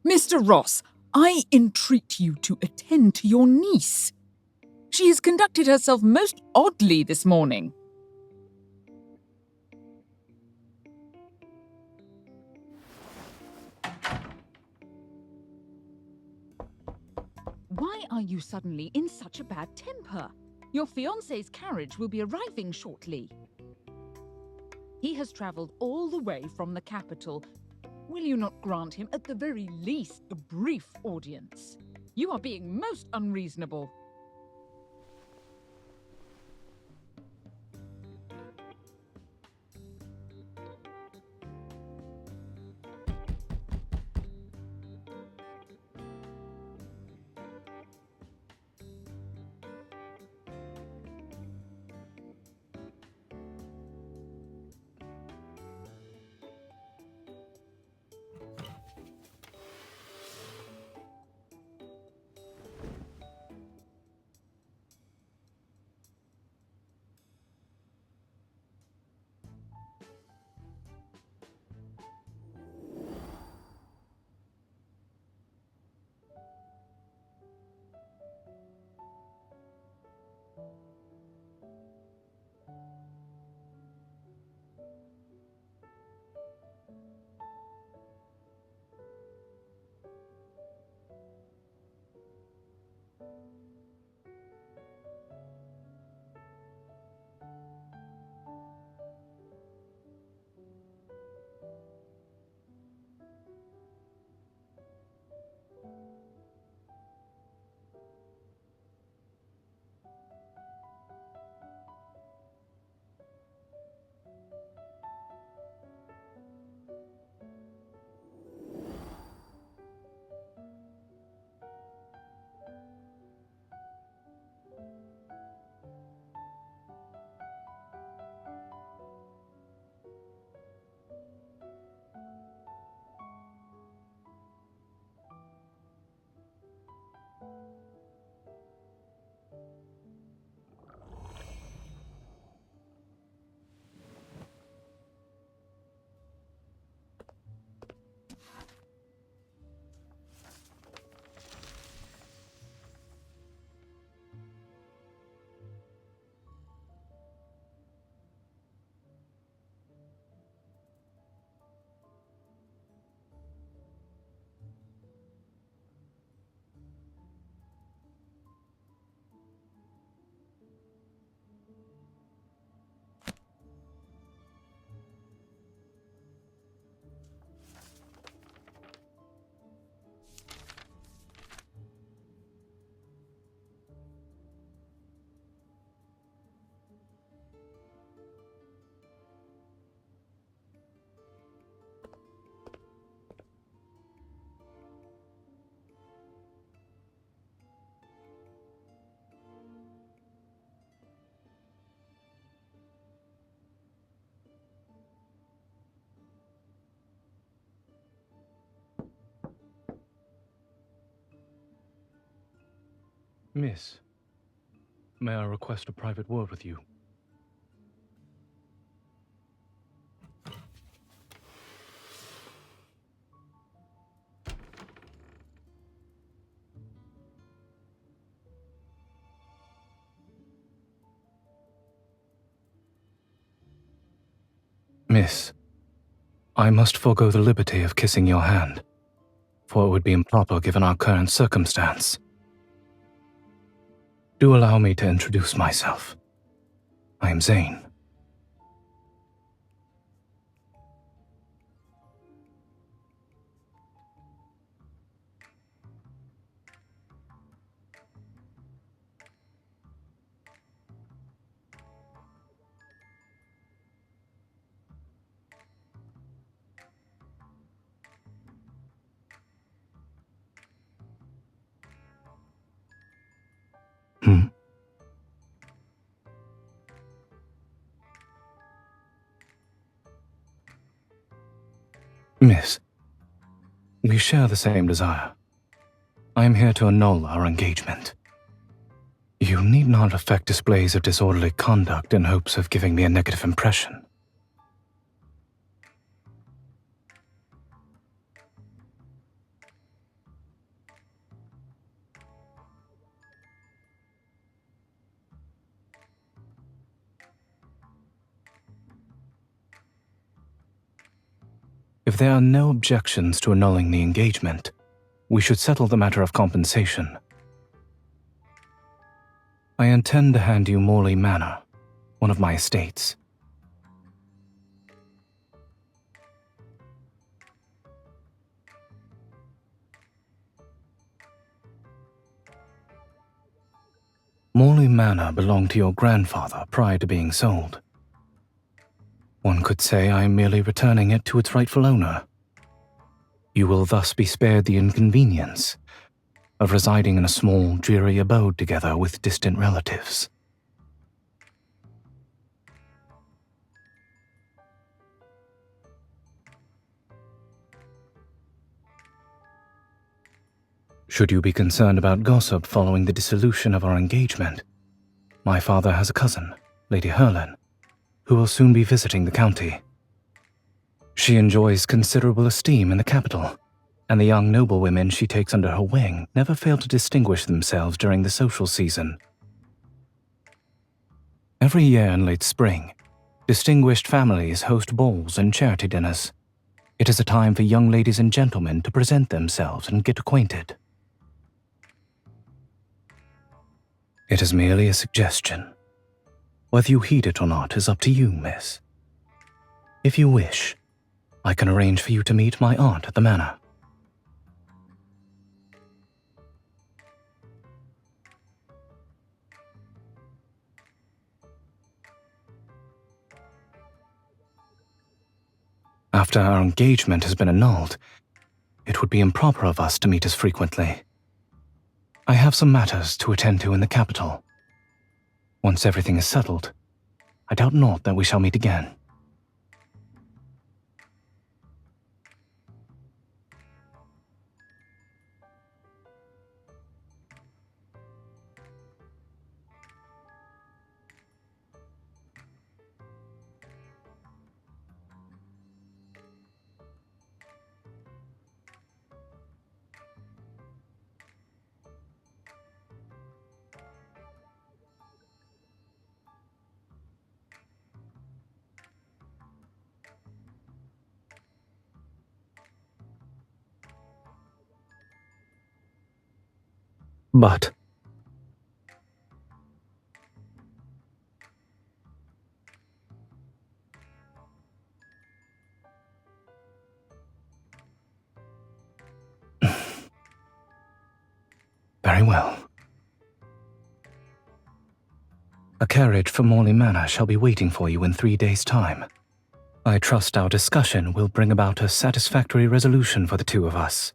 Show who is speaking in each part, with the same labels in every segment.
Speaker 1: Mr. Ross, I entreat you to attend to your niece. She has conducted herself most oddly this morning. Why are you suddenly in such a bad temper? Your fiancé's carriage will be arriving shortly. He has travelled all the way from the capital. Will you not grant him, at the very least, a brief audience? You are being most unreasonable.
Speaker 2: Miss, may I request a private word with you? Miss, I must forego the liberty of kissing your hand, for it would be improper given our current circumstance. Do allow me to introduce myself. I am Zayne. Miss, we share the same desire. I am here to annul our engagement. You need not affect displays of disorderly conduct in hopes of giving me a negative impression. If there are no objections to annulling the engagement, we should settle the matter of compensation. I intend to hand you Morley Manor, one of my estates. Morley Manor belonged to your grandfather prior to being sold. One could say I am merely returning it to its rightful owner. You will thus be spared the inconvenience of residing in a small, dreary abode together with distant relatives. Should you be concerned about gossip following the dissolution of our engagement, my father has a cousin, Lady Herlin, who will soon be visiting the county. She enjoys considerable esteem in the capital, and the young noblewomen she takes under her wing never fail to distinguish themselves during the social season. Every year in late spring, distinguished families host balls and charity dinners. It is a time for young ladies and gentlemen to present themselves and get acquainted. It is merely a suggestion. Whether you heed it or not is up to you, miss. If you wish, I can arrange for you to meet my aunt at the manor. After our engagement has been annulled, it would be improper of us to meet as frequently. I have some matters to attend to in the capital. Once everything is settled, I doubt not that we shall meet again. But very well. A carriage for Morley Manor shall be waiting for you in 3 days' time. I trust our discussion will bring about a satisfactory resolution for the two of us.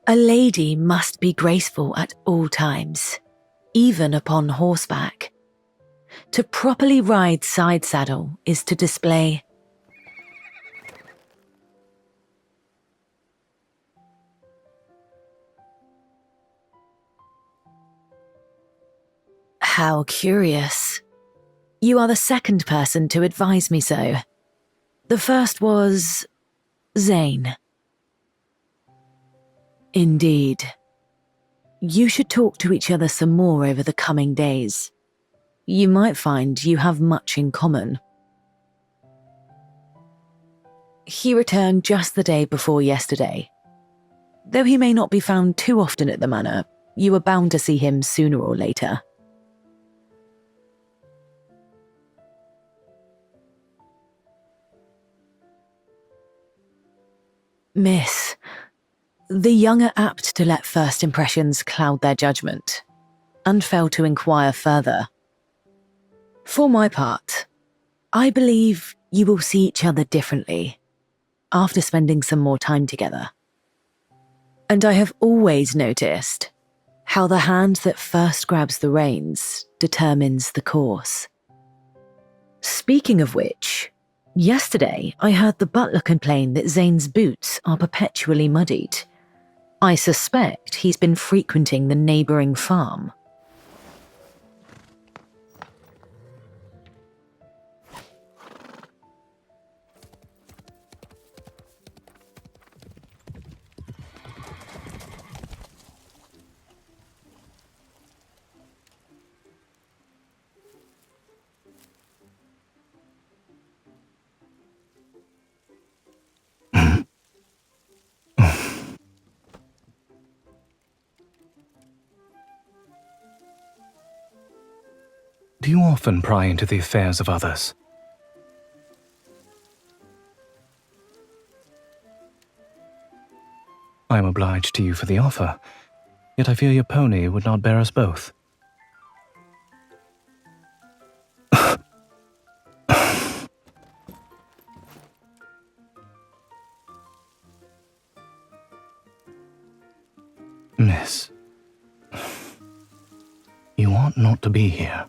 Speaker 3: A lady must be graceful at all times, even upon horseback. To properly ride side saddle is to display How curious. You are the second person to advise me so. The first was Zayne. Indeed. You should talk to each other some more over the coming days. You might find you have much in common. He returned just the day before yesterday. Though he may not be found too often at the manor, you are bound to see him sooner or later. Miss, the young are apt to let first impressions cloud their judgment, and fail to inquire further. For my part, I believe you will see each other differently after spending some more time together. And I have always noticed how the hand that first grabs the reins determines the course. Speaking of which, yesterday I heard the butler complain that Zayne's boots are perpetually muddied. I suspect he's been frequenting the neighbouring farm.
Speaker 2: Do you often pry into the affairs of others? I am obliged to you for the offer, yet I fear your pony would not bear us both. Miss, you ought not to be here.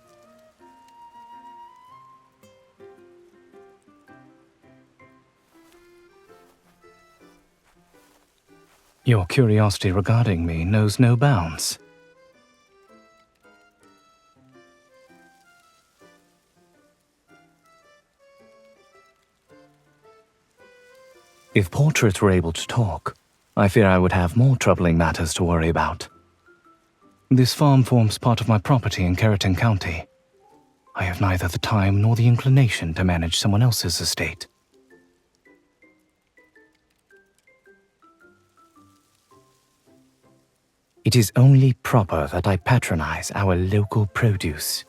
Speaker 2: Your curiosity regarding me knows no bounds. If portraits were able to talk, I fear I would have more troubling matters to worry about. This farm forms part of my property in Keratin County. I have neither the time nor the inclination to manage someone else's estate. It is only proper that I patronize our local produce.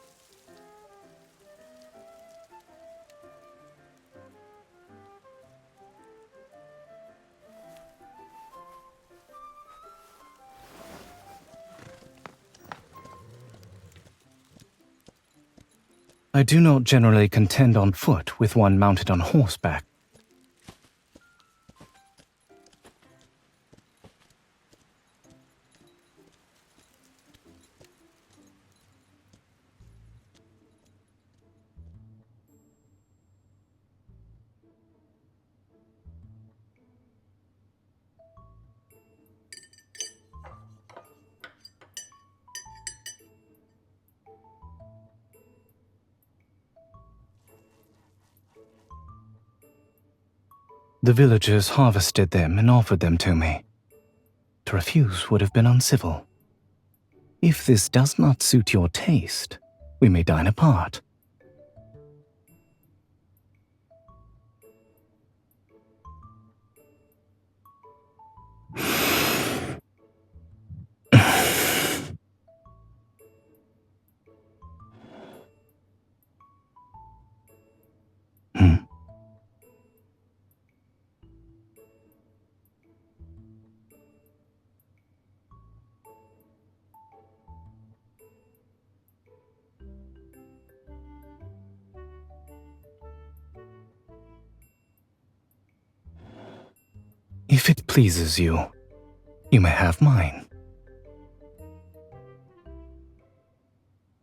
Speaker 2: I do not generally contend on foot with one mounted on horseback. The villagers harvested them and offered them to me. To refuse would have been uncivil. If this does not suit your taste, we may dine apart. If it pleases you, you may have mine.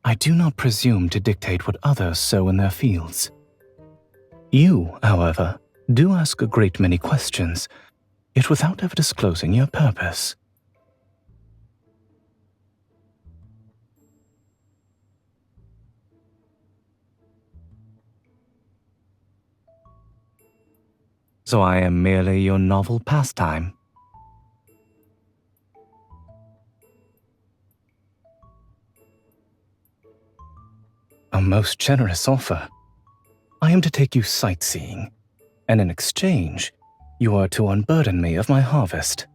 Speaker 2: I do not presume to dictate what others sow in their fields. You, however, do ask a great many questions, yet without ever disclosing your purpose. So I am merely your novel pastime. A most generous offer. I am to take you sightseeing, and in exchange, you are to unburden me of my harvest.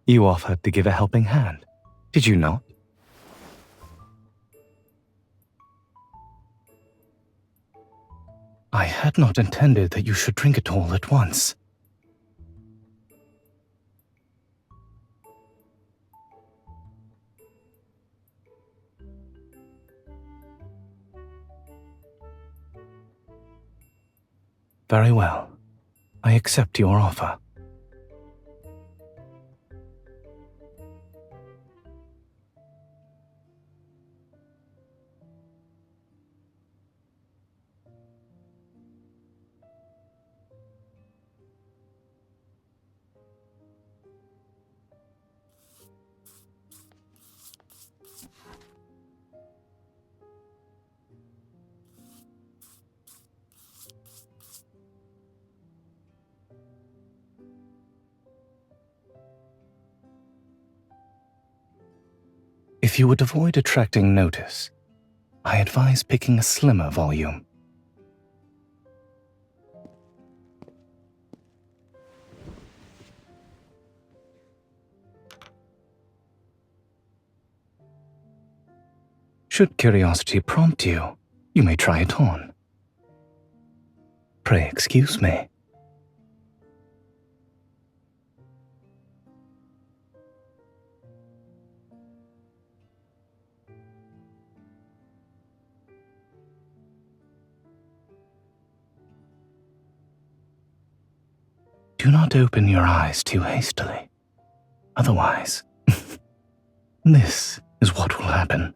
Speaker 2: You offered to give a helping hand, did you not? I had not intended that you should drink it all at once. Very well. I accept your offer. If you would avoid attracting notice, I advise picking a slimmer volume. Should curiosity prompt you, you may try it on. Pray excuse me. Do not open your eyes too hastily. Otherwise, this is what will happen.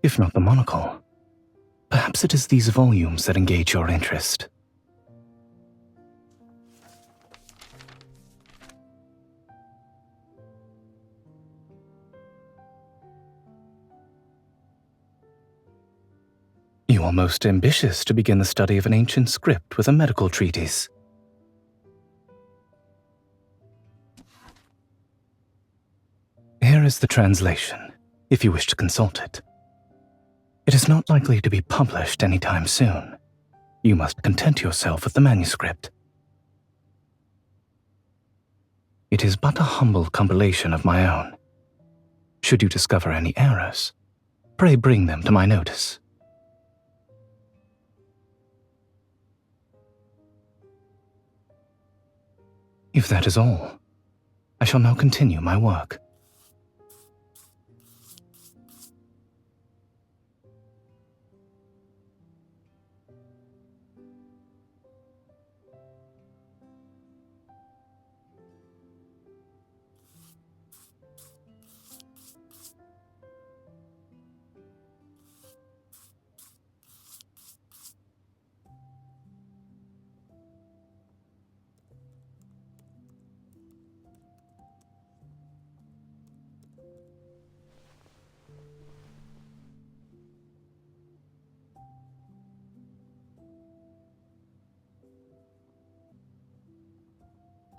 Speaker 2: If not the monocle, perhaps it is these volumes that engage your interest. You are most ambitious to begin the study of an ancient script with a medical treatise. Here is the translation, if you wish to consult it. It is not likely to be published anytime soon. You must content yourself with the manuscript. It is but a humble compilation of my own. Should you discover any errors, pray bring them to my notice. If that is all, I shall now continue my work.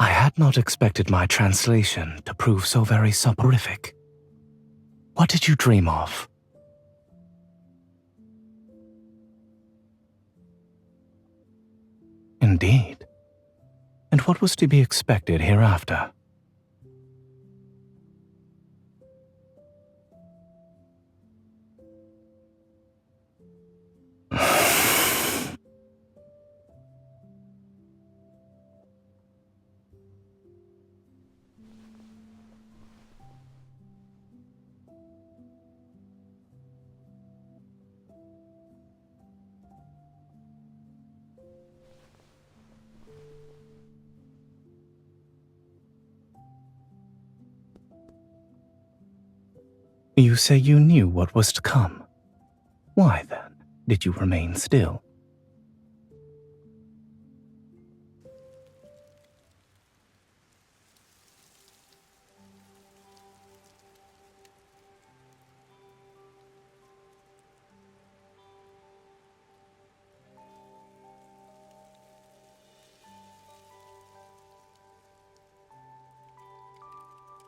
Speaker 2: I had not expected my translation to prove so very soporific. What did you dream of? Indeed. And what was to be expected hereafter? You say you knew what was to come. Why, then, did you remain still?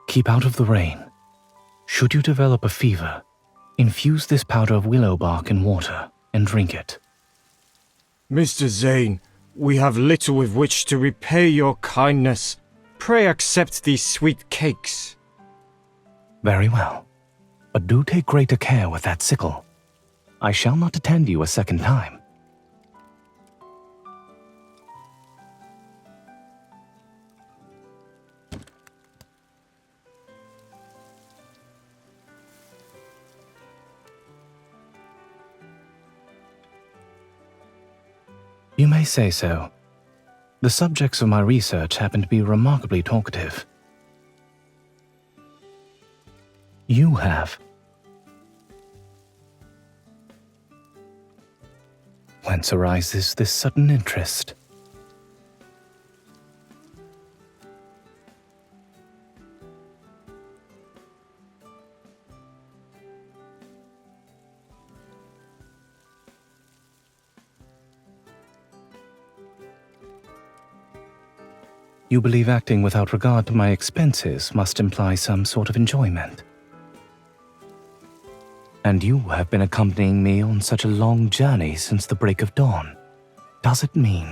Speaker 2: Keep out of the rain. Should you develop a fever, infuse this powder of willow bark in water and drink it.
Speaker 4: Mr. Zayne, we have little with which to repay your kindness. Pray accept these sweet cakes.
Speaker 2: Very well, but do take greater care with that sickle. I shall not attend you a second time. You may say so. The subjects of my research happen to be remarkably talkative. You have. Whence arises this sudden interest? You believe acting without regard to my expenses must imply some sort of enjoyment. And you have been accompanying me on such a long journey since the break of dawn. Does it mean?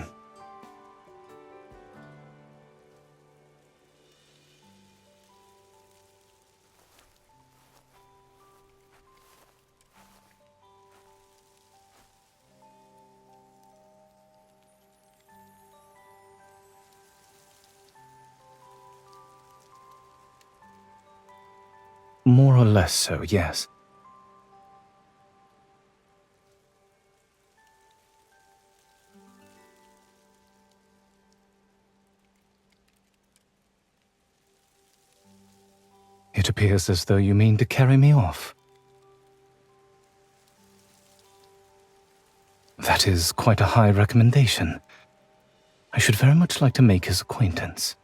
Speaker 2: More or less so, yes. It appears as though you mean to carry me off. That is quite a high recommendation. I should very much like to make his acquaintance.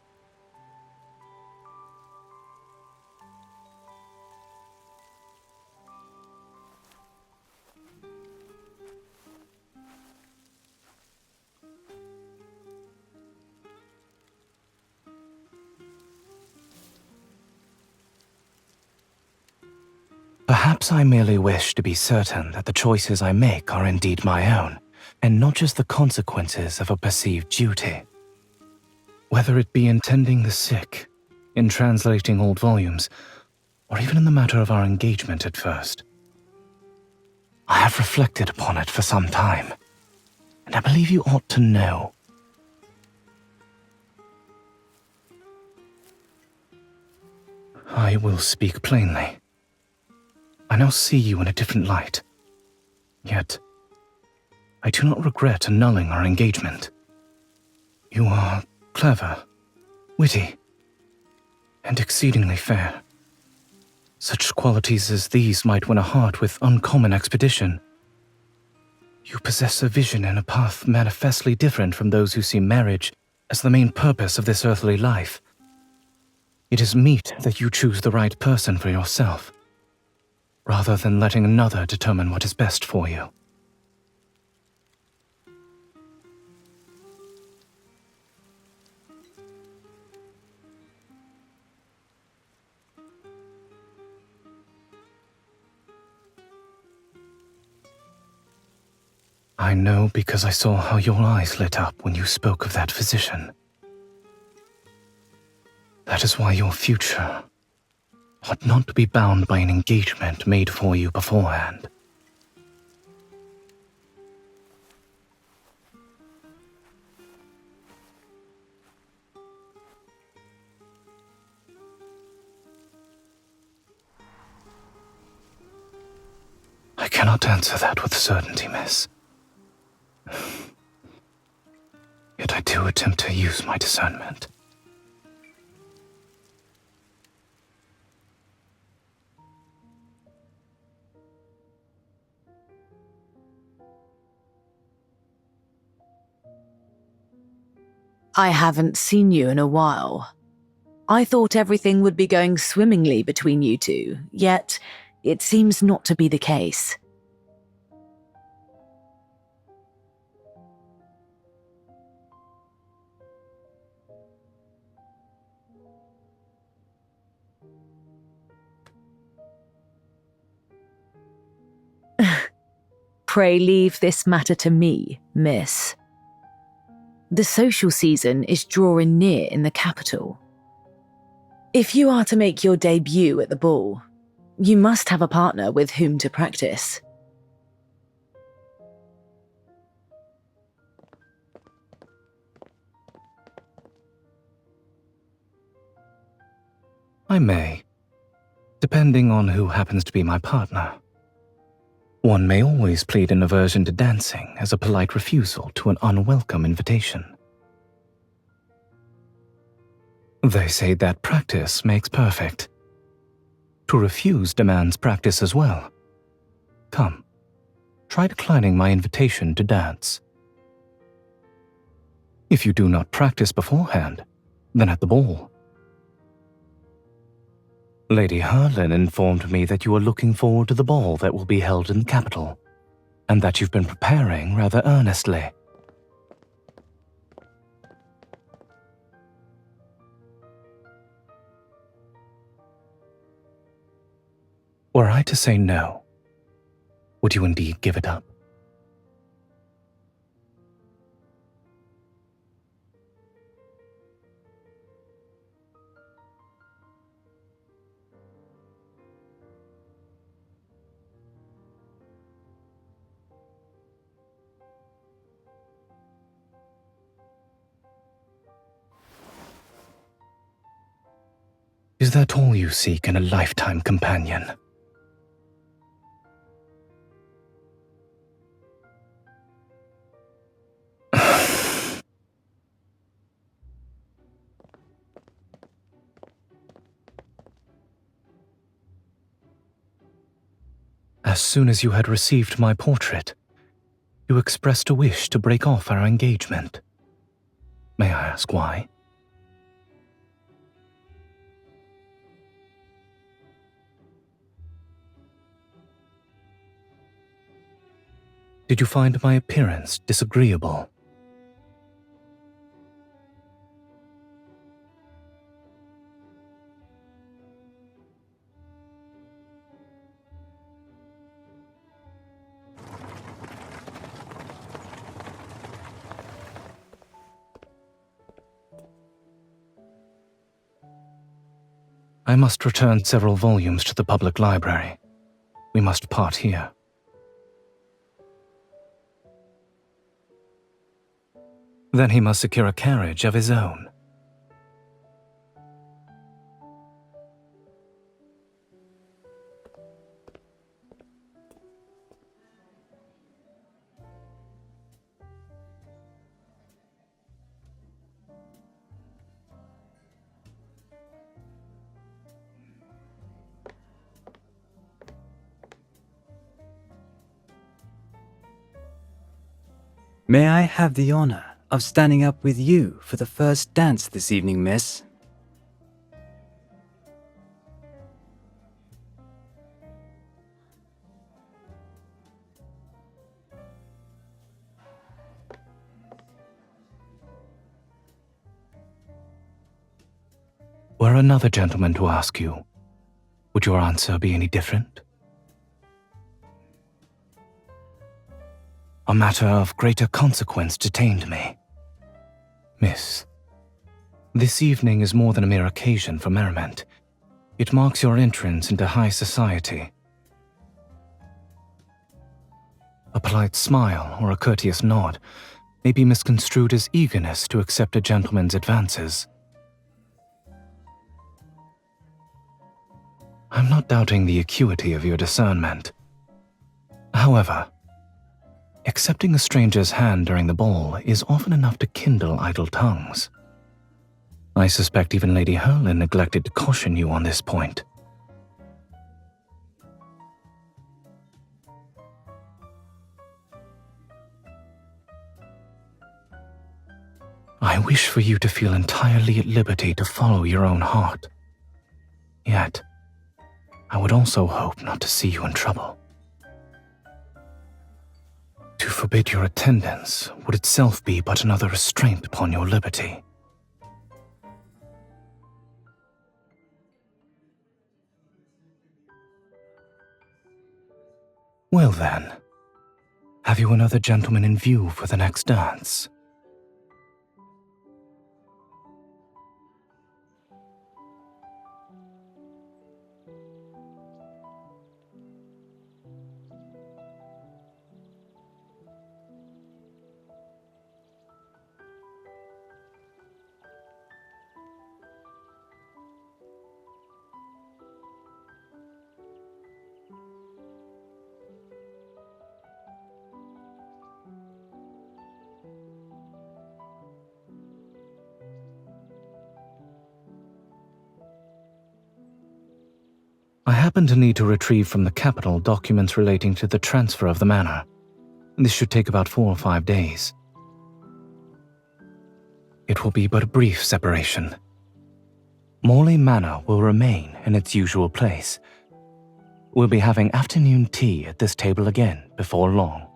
Speaker 2: Perhaps I merely wish to be certain that the choices I make are indeed my own, and not just the consequences of a perceived duty. Whether it be in tending the sick, in translating old volumes, or even in the matter of our engagement at first. I have reflected upon it for some time, and I believe you ought to know. I will speak plainly. I now see you in a different light. Yet, I do not regret annulling our engagement. You are clever, witty, and exceedingly fair. Such qualities as these might win a heart with uncommon expedition. You possess a vision and a path manifestly different from those who see marriage as the main purpose of this earthly life. It is meet that you choose the right person for yourself, rather than letting another determine what is best for you. I know because I saw how your eyes lit up when you spoke of that physician. That is why your future ought not to be bound by an engagement made for you beforehand. I cannot answer that with certainty, miss. Yet I do attempt to use my discernment.
Speaker 3: I haven't seen you in a while. I thought everything would be going swimmingly between you two, yet it seems not to be the case. Pray leave this matter to me, miss. The social season is drawing near in the capital. If you are to make your debut at the ball, you must have a partner with whom to practice.
Speaker 2: I may, depending on who happens to be my partner. One may always plead an aversion to dancing as a polite refusal to an unwelcome invitation. They say that practice makes perfect. To refuse demands practice as well. Come, try declining my invitation to dance. If you do not practice beforehand, then at the ball. Lady Herlin informed me that you are looking forward to the ball that will be held in the capital, and that you've been preparing rather earnestly. Were I to say no, would you indeed give it up? Is that all you seek in a lifetime companion? As soon as you had received my portrait, you expressed a wish to break off our engagement. May I ask why? Did you find my appearance disagreeable? I must return several volumes to the public library. We must part here. Then he must secure a carriage of his own.
Speaker 5: May I have the honor of standing up with you for the first dance this evening, miss?
Speaker 2: Were another gentleman to ask you, would your answer be any different? A matter of greater consequence detained me. Miss, this evening is more than a mere occasion for merriment. It marks your entrance into high society. A polite smile or a courteous nod may be misconstrued as eagerness to accept a gentleman's advances. I'm not doubting the acuity of your discernment. However, accepting a stranger's hand during the ball is often enough to kindle idle tongues. I suspect even Lady Herlin neglected to caution you on this point. I wish for you to feel entirely at liberty to follow your own heart. Yet, I would also hope not to see you in trouble. To forbid your attendance would itself be but another restraint upon your liberty. Well then, have you another gentleman in view for the next dance? I happen to need to retrieve from the capital documents relating to the transfer of the manor. This should take about 4 or 5 days. It will be but a brief separation. Morley Manor will remain in its usual place. We'll be having afternoon tea at this table again before long.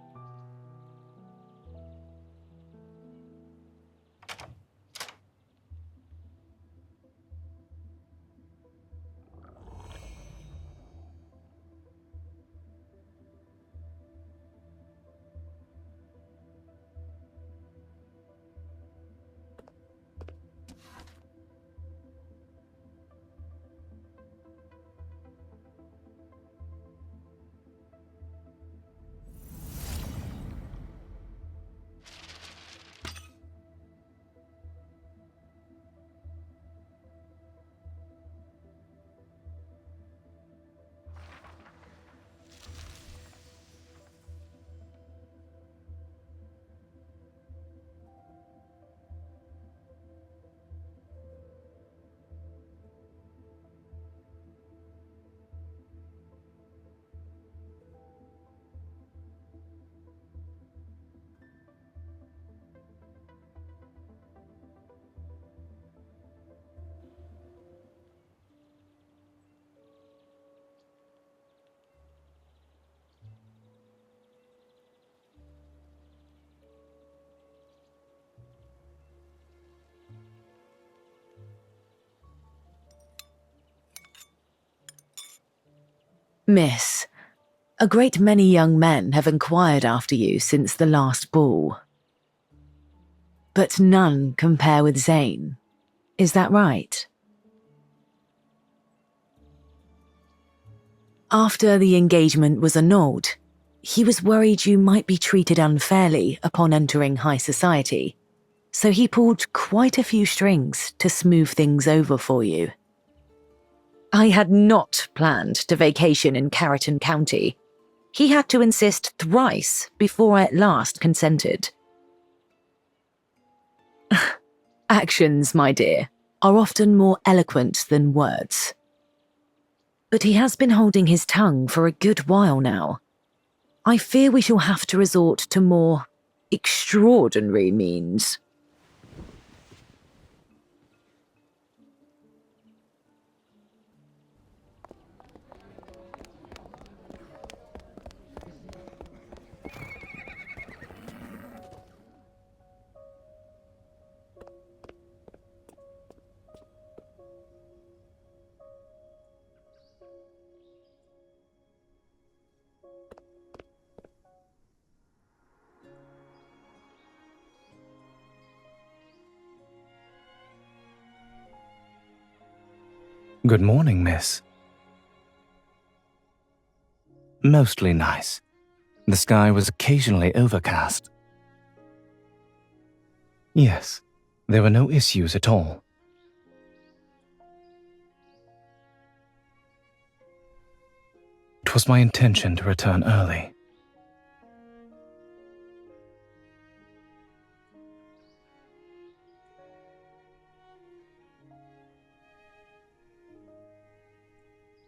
Speaker 3: Miss, a great many young men have inquired after you since the last ball. But none compare with Zayne. Is that right? After the engagement was annulled, he was worried you might be treated unfairly upon entering high society, so he pulled quite a few strings to smooth things over for you. I had not planned to vacation in Carrollton County. He had to insist thrice before I at last consented. Actions, my dear, are often more eloquent than words. But he has been holding his tongue for a good while now. I fear we shall have to resort to more extraordinary means.
Speaker 2: Good morning, miss. Mostly nice. The sky was occasionally overcast. Yes, there were no issues at all. It was my intention to return early.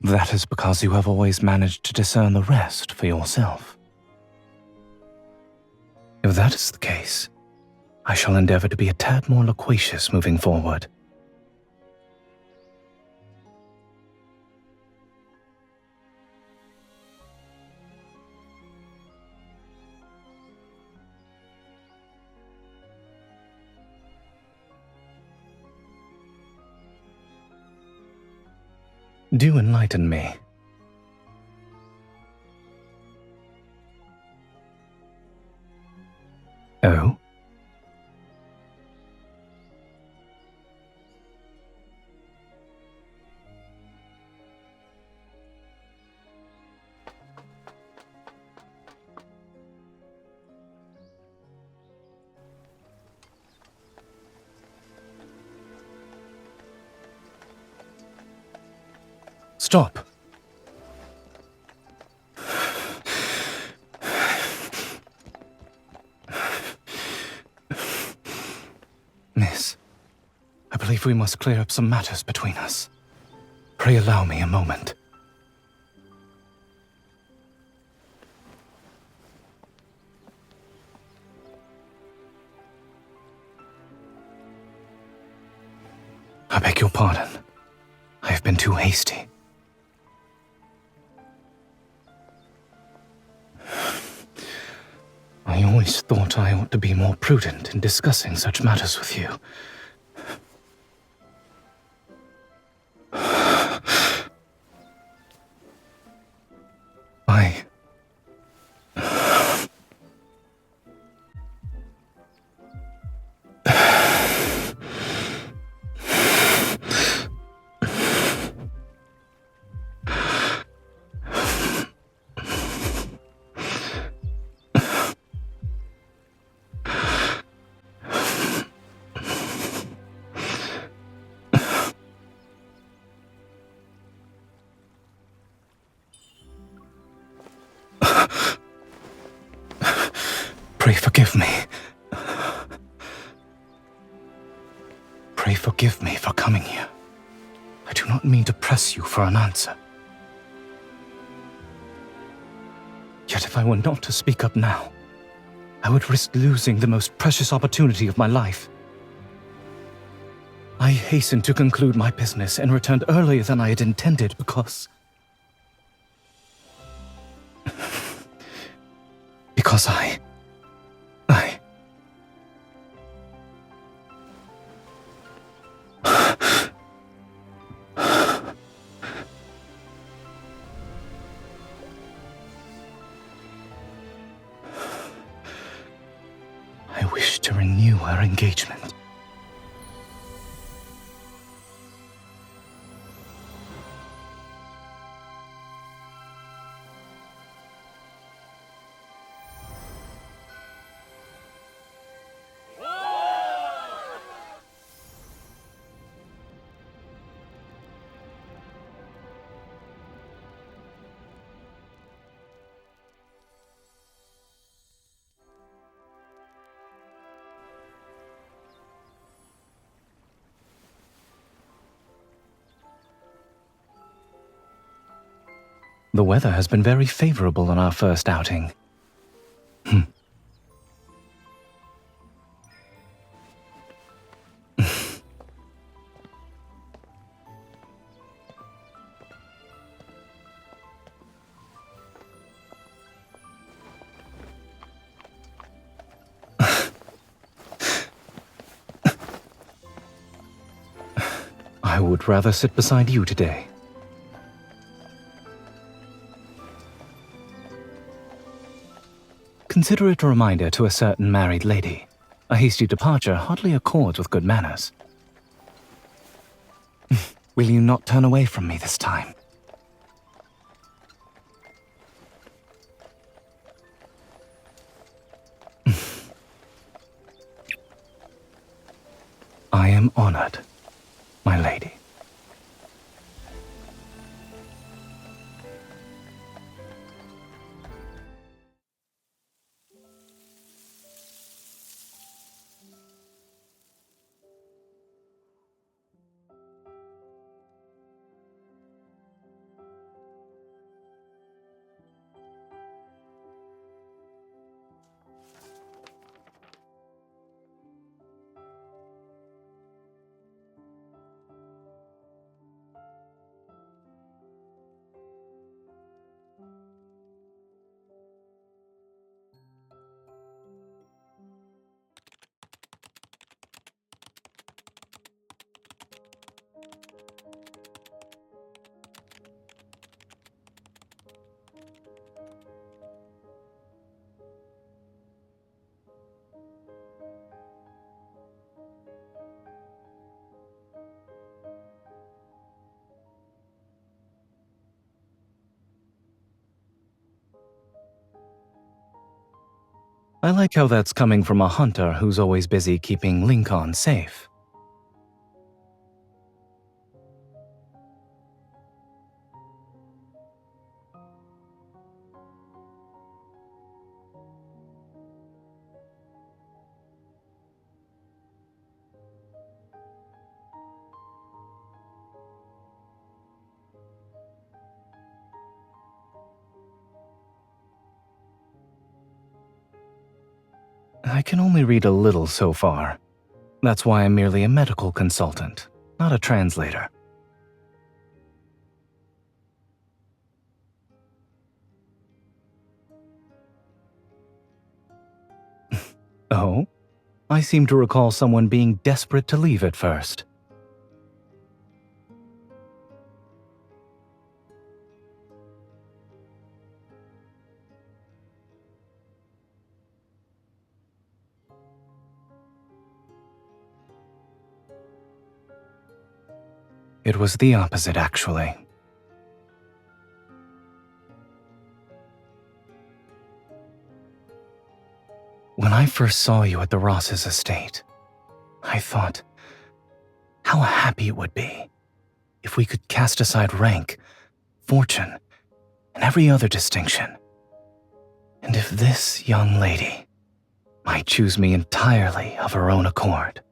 Speaker 2: That is because you have always managed to discern the rest for yourself. If that is the case, I shall endeavor to be a tad more loquacious moving forward. Do enlighten me. Oh? Stop. Miss, I believe we must clear up some matters between us. Pray allow me a moment. I beg your pardon. I have been too hasty. I always thought I ought to be more prudent in discussing such matters with you. I... Pray forgive me. Pray forgive me for coming here. I do not mean to press you for an answer. Yet if I were not to speak up now, I would risk losing the most precious opportunity of my life. I hastened to conclude my business and returned earlier than I had intended because... because I... wish to renew our engagement. The weather has been very favorable on our first outing. I would rather sit beside you today. Consider it a reminder to a certain married lady. A hasty departure hardly accords with good manners. Will you not turn away from me this time? I am honored, my lady. I like how that's coming from a hunter who's always busy keeping Lincoln safe. I can only read a little so far. That's why I'm merely a medical consultant, not a translator. Oh? I seem to recall someone being desperate to leave at first. It was the opposite, actually. When I first saw you at the Ross's estate, I thought how happy it would be if we could cast aside rank, fortune, and every other distinction. And if this young lady might choose me entirely of her own accord.